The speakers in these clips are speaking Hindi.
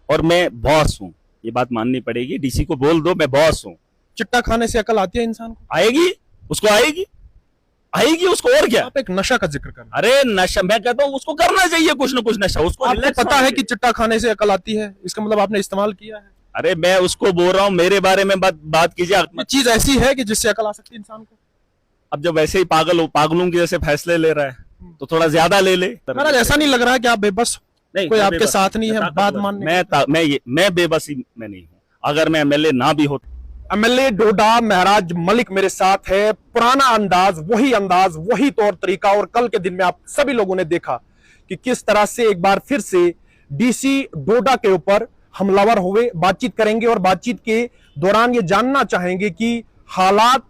और मैं बॉस हूँ, ये बात माननी पड़ेगी। डीसी को बोल दो मैं बॉस हूँ। चिट्टा खाने से अकल आती है इंसान को? आएगी, उसको आएगी, आएगी उसको, और क्या। आप एक नशा का जिक्र कर रहे हैं। अरे नशा, मैं कहता हूँ उसको करना चाहिए कुछ ना कुछ नशा, उसको आपको relax पता होना है कि चिट्टा खाने से अकल आती है, इसका मतलब आपने इस्तेमाल किया है? अरे मैं उसको बोल रहा हूँ, मेरे बारे में बात कीजिए। ये चीज ऐसी है कि जिससे अकल आ सकती है इंसान को? अब जब वैसे ही पागलों की जैसे फैसले ले रहा है तो थोड़ा ज्यादा ले ले। महाराज ऐसा नहीं लग रहा है कि आप बेबस, नहीं, कोई मैं आपके बेबस साथ नहीं है मैं बात ताकतवर मानने? मैं बेबसी में नहीं हूँ। अगर मैं एमएलए ना भी होता। एमएलए डोडा महराज मलिक मेरे साथ है। पुराना अंदाज, वही तौर तरीका। और कल के दिन में आप सभी लोगों ने देखा कि किस तरह से एक बार फिर से डीसी डोडा के ऊपर हमलावर हुए। बातचीत करेंगे और बातचीत के दौरान ये जानना चाहेंगे कि हालात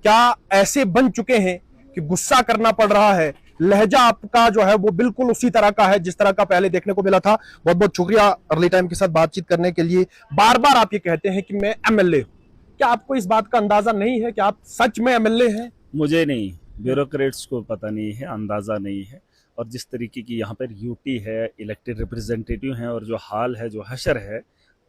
क्या ऐसे बन चुके हैं कि गुस्सा करना पड़ रहा है। लहजा आपका जो है वो बिल्कुल उसी तरह का है जिस तरह का पहले देखने को मिला था। बहुत बहुत शुक्रिया अर्ली टाइम के साथ बातचीत करने के लिए। बार बार आप ये कहते हैं कि मैं एमएलए हूं, क्या आपको इस बात का अंदाजा नहीं है कि आप सच में एमएलए हैं? मुझे नहीं, ब्यूरोक्रेट्स को पता नहीं है, अंदाजा नहीं है। और जिस तरीके की यहाँ पर यूटी है, इलेक्टेड रिप्रेजेंटेटिव हैं, और जो हाल है, जो हशर है,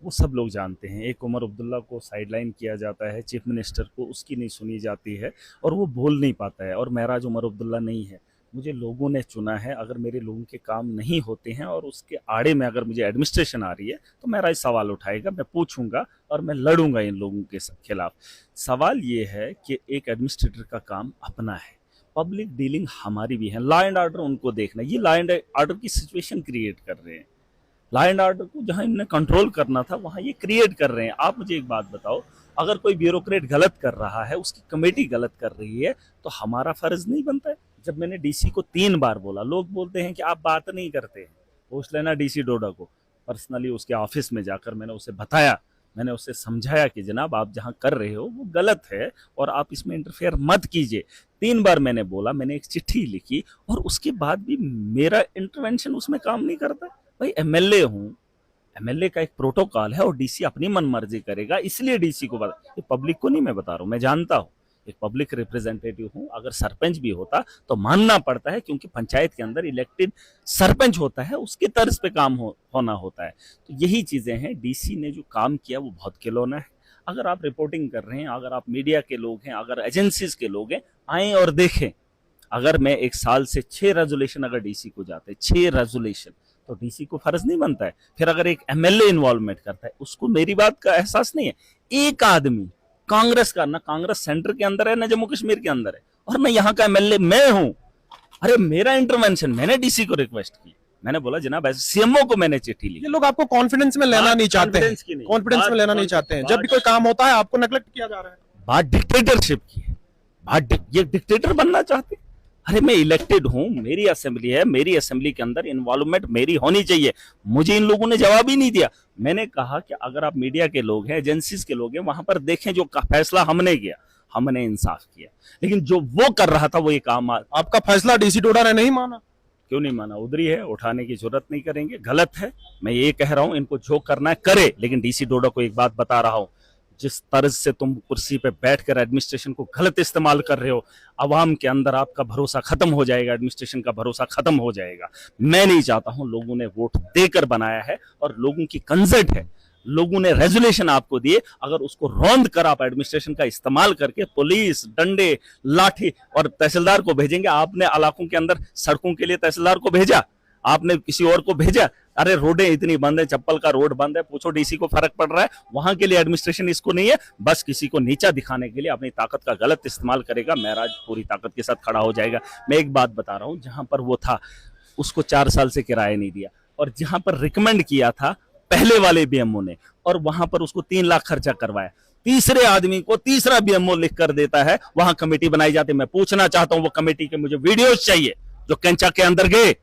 वो सब लोग जानते हैं। एक उमर अब्दुल्ला को साइडलाइन किया जाता है, चीफ मिनिस्टर को उसकी नहीं सुनी जाती है और वो बोल नहीं पाता है। और महराज उमर अब्दुल्ला नहीं है, मुझे लोगों ने चुना है। अगर मेरे लोगों के काम नहीं होते हैं और उसके आड़े में अगर मुझे एडमिनिस्ट्रेशन आ रही है तो महराज सवाल उठाएगा, मैं पूछूंगा और मैं लड़ूंगा इन लोगों के खिलाफ। सवाल ये है कि एक एडमिनिस्ट्रेटर का काम अपना है, पब्लिक डीलिंग हमारी भी है। लॉ एंड ऑर्डर उनको देखना, ये लॉ एंड ऑर्डर की सिचुएशन क्रिएट कर रहे हैं। लॉ एंड ऑर्डर को जहां इन्हें कंट्रोल करना था वहां ये क्रिएट कर रहे हैं। आप मुझे एक बात बताओ, अगर कोई ब्यूरोक्रेट गलत कर रहा है, उसकी कमेटी गलत कर रही है, तो हमारा फर्ज नहीं बनता है? जब मैंने डीसी को 3 बार बोला, लोग बोलते हैं कि आप बात नहीं करते हैं, पूछ लेना डीसी डोडा को। पर्सनली उसके ऑफिस में जाकर मैंने उसे बताया, मैंने उसे समझाया कि जनाब आप जहां कर रहे हो वो गलत है और आप इसमें इंटरफेयर मत कीजिए। 3 बार मैंने बोला, मैंने एक चिट्ठी लिखी और उसके बाद भी मेरा इंटरवेंशन उसमें काम नहीं करता। भाई एमएलए हूं, एमएलए का एक प्रोटोकॉल है और डीसी अपनी मनमर्जी करेगा, इसलिए डीसी को बता, ये पब्लिक को नहीं मैं बता रहा हूं, मैं जानता हूं, एक पब्लिक रिप्रेजेंटेटिव हूं। अगर सरपंच भी होता तो मानना पड़ता है, क्योंकि पंचायत के अंदर इलेक्टेड सरपंच होता है, उसकी तर्ज पे काम होना होता है। तो यही चीजें हैं। डीसी ने जो काम किया वो बहुत खिलौना है। अगर आप रिपोर्टिंग कर रहे हैं, अगर आप मीडिया के लोग हैं, अगर एजेंसीज के लोग हैं, आए और देखें। अगर मैं 1 साल से 6 रेजोल्यूशन अगर डीसी को जाते, 6 रेजोल्यूशन, तो डीसी को फर्ज नहीं बनता है? फिर अगर एक एमएलए इन्वॉल्वमेंट करता है, उसको मेरी बात का एहसास नहीं है? एक आदमी कांग्रेस का, ना कांग्रेस सेंटर के अंदर है ना जम्मू कश्मीर के अंदर है, और ना यहाँ का एमएलए मैं हूं। अरे मेरा इंटरवेंशन, मैंने डीसी को रिक्वेस्ट की, मैंने बोला जनाब ऐसे सीएमओ को मैंने चिट्ठी ली। ये लोग आपको कॉन्फिडेंस में लेना नहीं चाहते हैं, कॉन्फिडेंस में लेना नहीं चाहते हैं। जब भी कोई काम होता है आपको नेग्लेक्ट किया जा रहा है। बात डिक्टेटरशिप की है, ये डिक्टेटर बनना चाहते। अरे मैं इलेक्टेड हूं, मेरी असेंबली है, मेरी असेंबली के अंदर इन्वॉल्वमेंट मेरी होनी चाहिए। मुझे इन लोगों ने जवाब ही नहीं दिया। मैंने कहा कि अगर आप मीडिया के लोग हैं, एजेंसीज के लोग हैं, वहां पर देखें जो फैसला हमने किया, हमने इंसाफ किया। लेकिन जो वो कर रहा था वो ये काम आपका फैसला डीसी डोडा ने नहीं माना? क्यों नहीं माना? उधरी है, उठाने की जरूरत नहीं करेंगे, गलत है। मैं ये कह रहा हूं इनको जो करना है करे, लेकिन डीसी डोडा को एक बात बता रहा हूं, जिस तर्ज से तुम कुर्सी पे बैठकर एडमिनिस्ट्रेशन को गलत इस्तेमाल कर रहे हो, अवाम के अंदर आपका भरोसा खत्म हो जाएगा, एडमिनिस्ट्रेशन का भरोसा खत्म हो जाएगा। मैं नहीं चाहता हूं, लोगों ने वोट देकर बनाया है और लोगों की कंसर्ट है, लोगों ने रेजोल्यूशन आपको दिए। अगर उसको रौंद कर आप एडमिनिस्ट्रेशन का इस्तेमाल करके पुलिस, डंडे, लाठी और तहसीलदार को भेजेंगे, आपने इलाकों के अंदर सड़कों के लिए तहसीलदार को भेजा, आपने किसी और को भेजा। अरे रोडें इतनी बंद है, चप्पल का रोड बंद है, पूछो डीसी को फर्क पड़ रहा है? वहां के लिए एडमिनिस्ट्रेशन इसको नहीं है, बस किसी को नीचा दिखाने के लिए अपनी ताकत का गलत इस्तेमाल करेगा। महराज पूरी ताकत के साथ खड़ा हो जाएगा। मैं एक बात बता रहा हूं, जहां पर वो था उसको 4 साल से किराया नहीं दिया, और जहां पर रिकमेंड किया था पहले वाले बीएमओ ने, और वहां पर उसको 3 लाख खर्चा करवाया, तीसरे आदमी को तीसरा बीएमओ लिख कर देता है, वहां कमेटी बनाई जाती। मैं पूछना चाहता हूं वो कमेटी के मुझे वीडियोस चाहिए जो कैंचा के अंदर गए,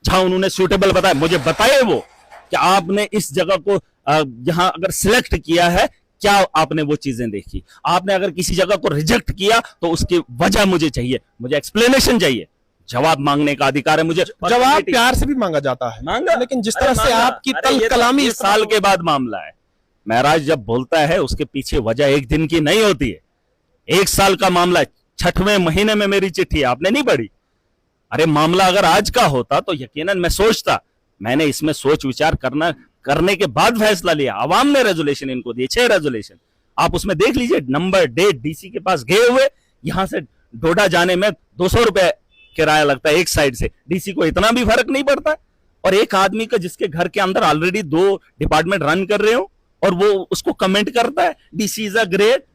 जहां उन्होंने सूटेबल बताया, मुझे बताए वो कि आपने इस जगह को यहां अगर सिलेक्ट किया है, क्या आपने वो चीजें देखी? आपने अगर किसी जगह को रिजेक्ट किया तो उसकी वजह मुझे चाहिए, मुझे एक्सप्लेनेशन चाहिए। जवाब मांगने का अधिकार है मुझे। जवाब प्यार से भी मांगा जाता है, मांगा, लेकिन जिस तरह से आपकी तल कलामी इस साल के बाद मामला है। महराज जब बोलता है उसके पीछे वजह एक दिन की नहीं होती है, 1 साल का मामला है। 6वें महीने में मेरी चिट्ठी आपने नहीं पढ़ी? अरे मामला अगर आज का होता तो यकीनन मैं सोचता, मैंने इसमें सोच विचार करना करने के बाद फैसला लिया। आवाम ने रेजोल्यूशन इनको दिए, 6 रेजोल्यूशन, आप उसमें देख लीजिए, नंबर डेट, डीसी के पास गए हुए, यहां से डोडा जाने में 200 रुपए किराया लगता है एक साइड से, डीसी को इतना भी फर्क नहीं पड़ता। और एक आदमी का जिसके घर के अंदर ऑलरेडी 2 डिपार्टमेंट रन कर रहे हो और वो उसको कमेंट करता है डीसी इज अ ग्रेट।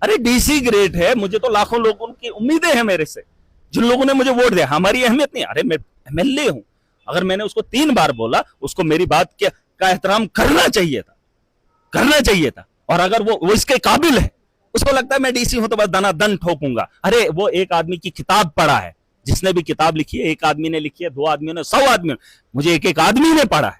अरे डीसी ग्रेट है, मुझे तो लाखों लोगों की उम्मीदें हैं मेरे से, जिन लोगों ने मुझे वोट दिया, हमारी अहमियत नहीं। अरे मैं एमएलए हूं, अगर मैंने उसको 3 बार बोला, उसको मेरी बात का एहतराम करना चाहिए था, करना चाहिए था। और अगर वो इसके काबिल है, उसको लगता है मैं डीसी हूं तो बस दना दन ठोकूंगा। अरे वो एक आदमी की किताब पढ़ा है, जिसने भी किताब लिखी है, एक आदमी ने लिखी है, 2 आदमियों ने, 100 आदमियों ने, मुझे एक आदमी ने पढ़ा है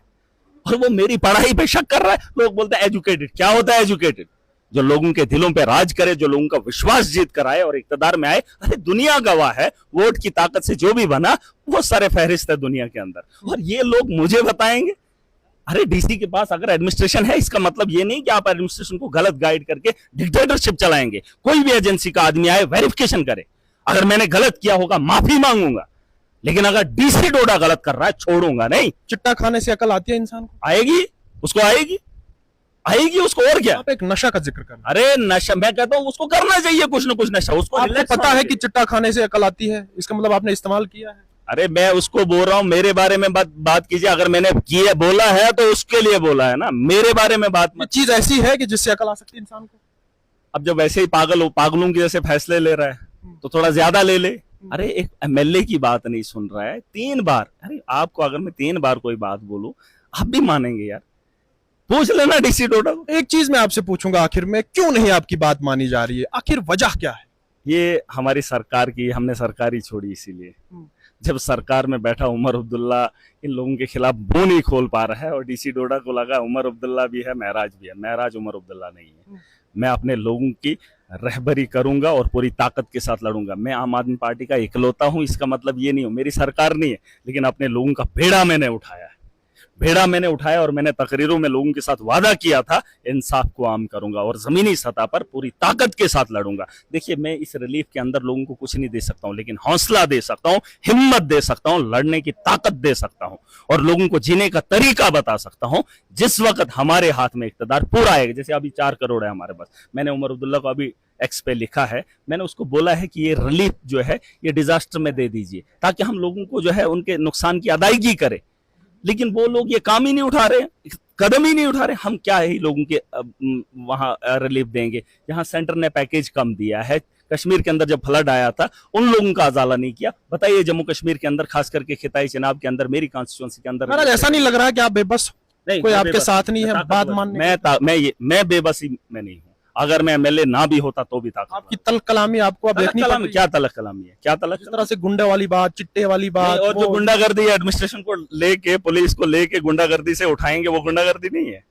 और वो मेरी पढ़ाई पे शक कर रहा है। लोग बोलते हैं एजुकेटेड, क्या होता है एजुकेटेड? जो लोगों के दिलों पे राज करे, जो लोगों का विश्वास जीत कर आए और इक्तदार में आए। अरे दुनिया गवाह है, वोट की ताकत से जो भी बना वो सारे फहरिस्त है दुनिया के अंदर, और ये लोग मुझे बताएंगे। अरे डीसी के पास अगर एडमिनिस्ट्रेशन है, इसका मतलब ये नहीं कि आप एडमिनिस्ट्रेशन को गलत गाइड करके डिक्टेटरशिप चलाएंगे। कोई भी एजेंसी का आदमी आए, वेरिफिकेशन करे, अगर मैंने गलत किया होगा माफी मांगूंगा, लेकिन अगर डीसी डोडा गलत कर रहा है छोड़ूंगा नहीं। चिट्टा खाने से अकल आती है इंसान को? आएगी, उसको आएगी, आएगी उसको, और क्या। आप एक नशा का जिक्र करना, अरे नशा, मैं कहता हूं उसको करना चाहिए कुछ ना कुछ नशा, उसको आपको पता है कि चिट्टा खाने से अकल आती है, इसका मतलब आपने इस्तेमाल किया है? अरे मैं उसको बोल रहा हूं, मेरे बारे में बात कीजिए, अगर मैंने किया बोला है तो उसके लिए बोला है ना, मेरे बारे में बात ये चीज ऐसी है कि जिससे अकल आ सकती है इंसान को? अब जब वैसे ही पागलों की जैसे फैसले ले रहा है तो थोड़ा ज्यादा ले ले। अरे एक एमएलए की बात नहीं सुन रहा है 3 बार। अरे आपको अगर मैं 3 बार कोई बात बोलूं, आप भी मानेंगे यार? पूछ लेना डीसी डोडा को। एक चीज मैं आपसे पूछूंगा आखिर में, क्यों नहीं आपकी बात मानी जा रही है? आखिर वजह क्या है? ये हमारी सरकार की, हमने सरकार ही छोड़ी इसीलिए। जब सरकार में बैठा उमर अब्दुल्ला इन लोगों के खिलाफ मुंह नहीं खोल पा रहा है, और डीसी डोडा को लगा उमर अब्दुल्ला भी है, महराज भी है। महराज उमर अब्दुल्ला नहीं है। मैं अपने लोगों की रहबरी करूंगा और पूरी ताकत के साथ लड़ूंगा। मैं आम आदमी पार्टी का इकलौता हूं, इसका मतलब ये नहीं हो मेरी सरकार नहीं है, लेकिन अपने लोगों का बेड़ा मैंने उठाया है, बेड़ा मैंने उठाया, और मैंने तकरीरों में लोगों के साथ वादा किया था इंसाफ को आम करूंगा और जमीनी सतह पर पूरी ताकत के साथ लड़ूंगा। देखिए मैं इस रिलीफ के अंदर लोगों को कुछ नहीं दे सकता हूं, लेकिन हौसला दे सकता हूं, हिम्मत दे सकता हूं, लड़ने की ताकत दे सकता हूं, और लोगों को जीने का तरीका बता सकता हूं। जिस वक्त हमारे हाथ में इक्तदार पूरा आएगा, जैसे अभी 4 करोड़ है हमारे पास, मैंने उमर अब्दुल्ला को अभी एक्स पे लिखा है, मैंने उसको बोला है कि ये रिलीफ जो है ये डिजास्टर में दे दीजिए, ताकि हम लोगों को जो है उनके नुकसान की अदायगी करें। लेकिन वो लोग ये काम ही नहीं उठा रहे, कदम ही नहीं उठा रहे। हम क्या ही लोगों के वहां रिलीफ देंगे? यहाँ सेंटर ने पैकेज कम दिया है। कश्मीर के अंदर जब फ्लड आया था उन लोगों का अजाला नहीं किया। बताइए जम्मू कश्मीर के अंदर, खास करके खिताई चनाब के अंदर, मेरी कॉन्स्टिट्यूंसी के अंदर, महाराज ऐसा नहीं लग रहा है कि आप बेबस, नहीं, कोई आपके साथ नहीं है बात मानने? मैं बेबसी में नहीं हूँ। अगर मैं एमएलए ना भी होता तो भी ताकत। आपकी तलक कलामी आपको अब देखनी पड़ रही है। क्या तलक कलामी है? क्या तलक? जिस तरह से गुंडे वाली बात, चिट्टे वाली बात, और जो गुंडागर्दी एडमिनिस्ट्रेशन को लेके, पुलिस को लेके गुंडागर्दी से उठाएंगे, वो गुंडागर्दी नहीं है,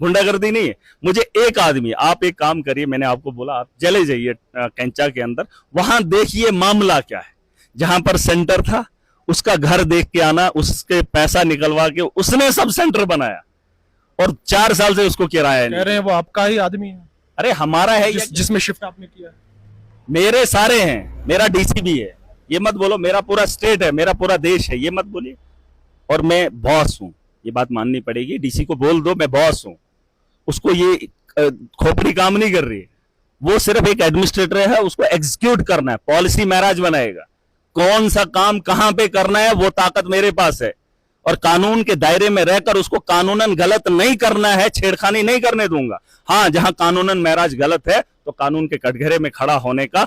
गुंडागर्दी नहीं है। मुझे एक आदमी, आप एक काम करिए, मैंने आपको बोला आप चले जाइए कैंचा के अंदर, वहां देखिए मामला क्या है। जहां पर सेंटर था उसका घर देख के आना, उसके पैसा निकलवा के उसने सब सेंटर बनाया, और 4 साल से उसको किराया नहीं। कह रहे हैं वो आपका ही आदमी है? अरे हमारा है, जिसमें शिफ्ट आपने किया है? मेरे सारे हैं, मेरा डीसी भी है, ये मत बोलो। मेरा पूरा स्टेट है, मेरा पूरा देश है, ये मत बोलिए। और मैं बॉस हूं, ये बात माननी पड़ेगी। डीसी को बोल दो मैं बॉस हूं, उसको ये खोपड़ी काम नहीं कर रही है। वो सिर्फ एक एडमिनिस्ट्रेटर है, उसको एग्जीक्यूट करना है, पॉलिसी महराज बनाएगा। कौन सा काम कहां पे करना है वो ताकत मेरे पास है, और कानून के दायरे में रहकर उसको कानूनन गलत नहीं करना है, छेड़खानी नहीं करने दूंगा। हाँ, जहां कानूनन महराज गलत है तो कानून के कटघरे में खड़ा होने का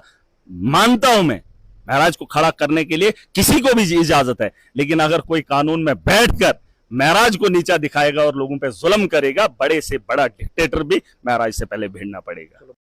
मानता हूं मैं। महराज को खड़ा करने के लिए किसी को भी इजाजत है, लेकिन अगर कोई कानून में बैठकर महराज को नीचा दिखाएगा और लोगों पे जुल्म करेगा, बड़े से बड़ा डिक्टेटर भी महराज से पहले भिड़ना पड़ेगा।